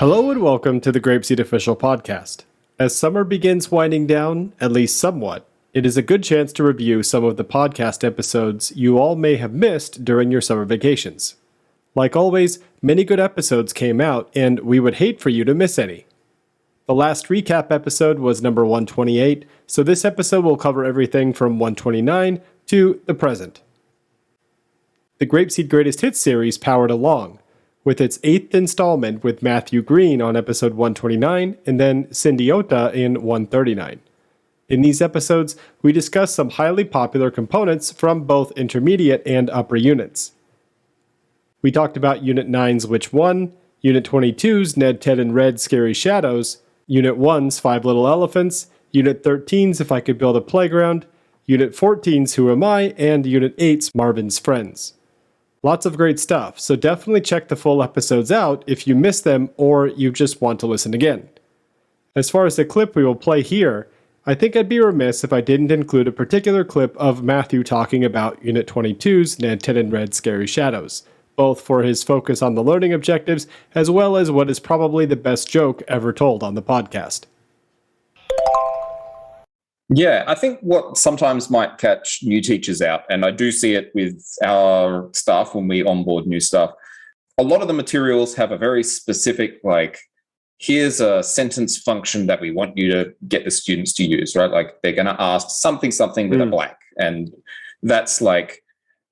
Hello and welcome to the GrapeSEED official podcast. As summer begins winding down, at least somewhat, it is a good chance to review some of the podcast episodes you all may have missed during your summer vacations. Like always, many good episodes came out, and we would hate for you to miss any. The last recap episode was number 128, so this episode will cover everything from 129 to the present. The GrapeSEED Greatest Hits series powered along, with its 8th installment with Matthew Green on episode 129 and then Cindyota in 139. In these episodes, we discuss some highly popular components from both intermediate and upper units. We talked about Unit 9's Which One, Unit 22's Ned, Ted, and Red Scary Shadows, Unit 1's Five Little Elephants, Unit 13's If I Could Build a Playground, Unit 14's Who Am I, and Unit 8's Marvin's Friends. Lots of great stuff, so definitely check the full episodes out if you missed them or you just want to listen again. As far as the clip we will play here, I think I'd be remiss if I didn't include a particular clip of Matthew talking about Unit 22's Ned, Ted, and Red Scary Shadows, both for his focus on the learning objectives as well as what is probably the best joke ever told on the podcast. Yeah, I think what sometimes might catch new teachers out, and I do see it with our staff when we onboard new staff, a lot of the materials have a very specific, here's a sentence function that we want you to get the students to use, right? Like they're going to ask something with a blank, and that's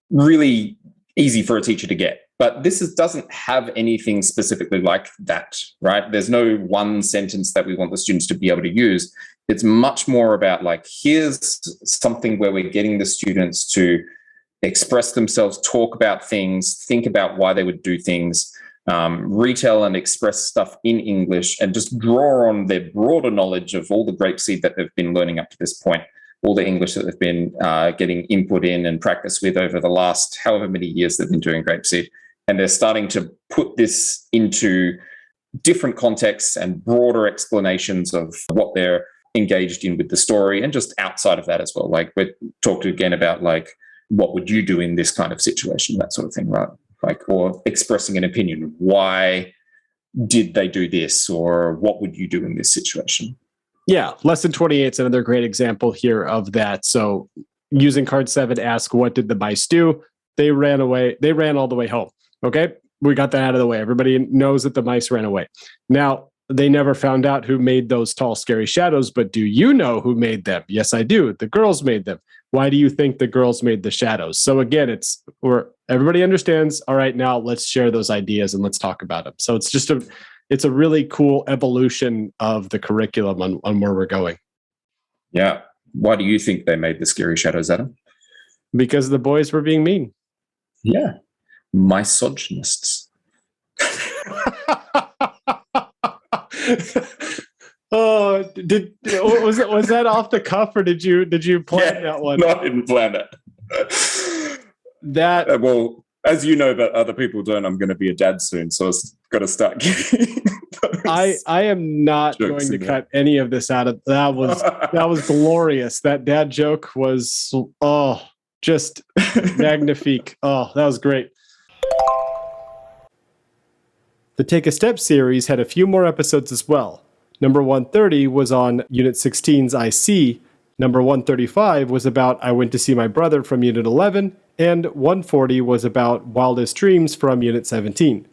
really easy for a teacher to get. But this doesn't have anything specifically like that, right? There's no one sentence that we want the students to be able to use. It's much more about here's something where we're getting the students to express themselves, talk about things, think about why they would do things, retell and express stuff in English, and just draw on their broader knowledge of all the GrapeSEED that they've been learning up to this point, all the English that they've been getting input in and practice with over the last however many years they've been doing GrapeSEED. And they're starting to put this into different contexts and broader explanations of what they're engaged in with the story, and just outside of that as well. We talked again about what would you do in this kind of situation, that sort of thing, right? Or expressing an opinion. Why did they do this? Or what would you do in this situation? Yeah, Lesson 28 is another great example here of that. So using card 7, ask what did the mice do? They ran away. They ran all the way home. Okay, we got that out of the way. Everybody knows that the mice ran away. Now, they never found out who made those tall, scary shadows, but do you know who made them? Yes, I do. The girls made them. Why do you think the girls made the shadows? So again, it's where everybody understands, all right, now let's share those ideas and let's talk about them. So it's a really cool evolution of the curriculum on where we're going. Yeah. Why do you think they made the scary shadows, Adam? Because the boys were being mean. Yeah. Misogynists. Oh, was that off the cuff, or did you plan that one? No, I didn't plan it. That as you know, that other people don't. I'm going to be a dad soon, so I've got to start getting. I am not going to cut any of this out of that. Was glorious. That dad joke was just magnifique. Oh, that was great. The Take a Step series had a few more episodes as well. Number 130 was on Unit 16's I See. Number 135 was about I Went to See My Brother from Unit 11. And 140 was about Wildest Dreams from Unit 17.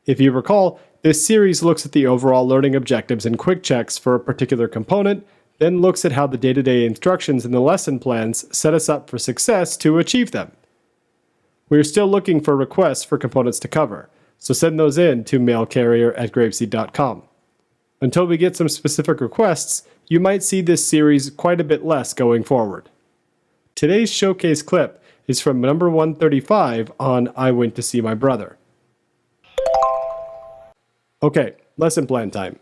If you recall, this series looks at the overall learning objectives and quick checks for a particular component, then looks at how the day-to-day instructions in the lesson plans set us up for success to achieve them. We are still looking for requests for components to cover, so send those in to mailcarrier@grapeseed.com. Until we get some specific requests, you might see this series quite a bit less going forward. Today's showcase clip is from number 135 on I Went to See My Brother. Okay, lesson plan time.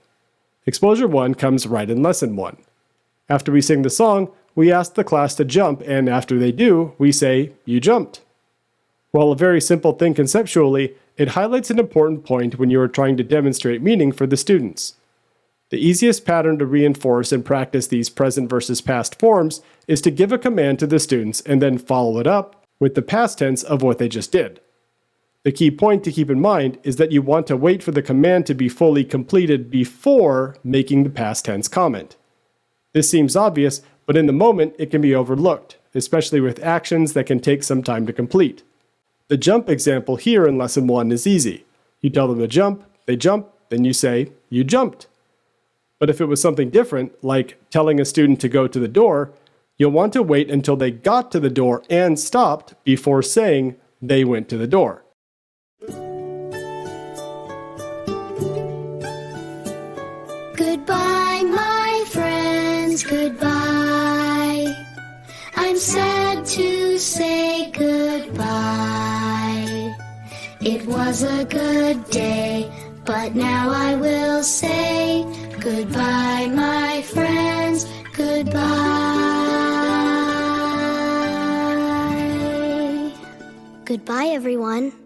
Exposure 1 comes right in lesson 1. After we sing the song, we ask the class to jump, and after they do, we say, "You jumped." While a very simple thing conceptually, it highlights an important point when you are trying to demonstrate meaning for the students. The easiest pattern to reinforce and practice these present versus past forms is to give a command to the students and then follow it up with the past tense of what they just did. The key point to keep in mind is that you want to wait for the command to be fully completed before making the past tense comment. This seems obvious, but in the moment it can be overlooked, especially with actions that can take some time to complete. The jump example here in Lesson 1 is easy. You tell them to jump, they jump, then you say, you jumped. But if it was something different, like telling a student to go to the door, you'll want to wait until they got to the door and stopped before saying they went to the door. Goodbye, my friends, goodbye. I'm sad to say goodbye. It was a good day, but now I will say goodbye, my friends, goodbye. Goodbye, everyone.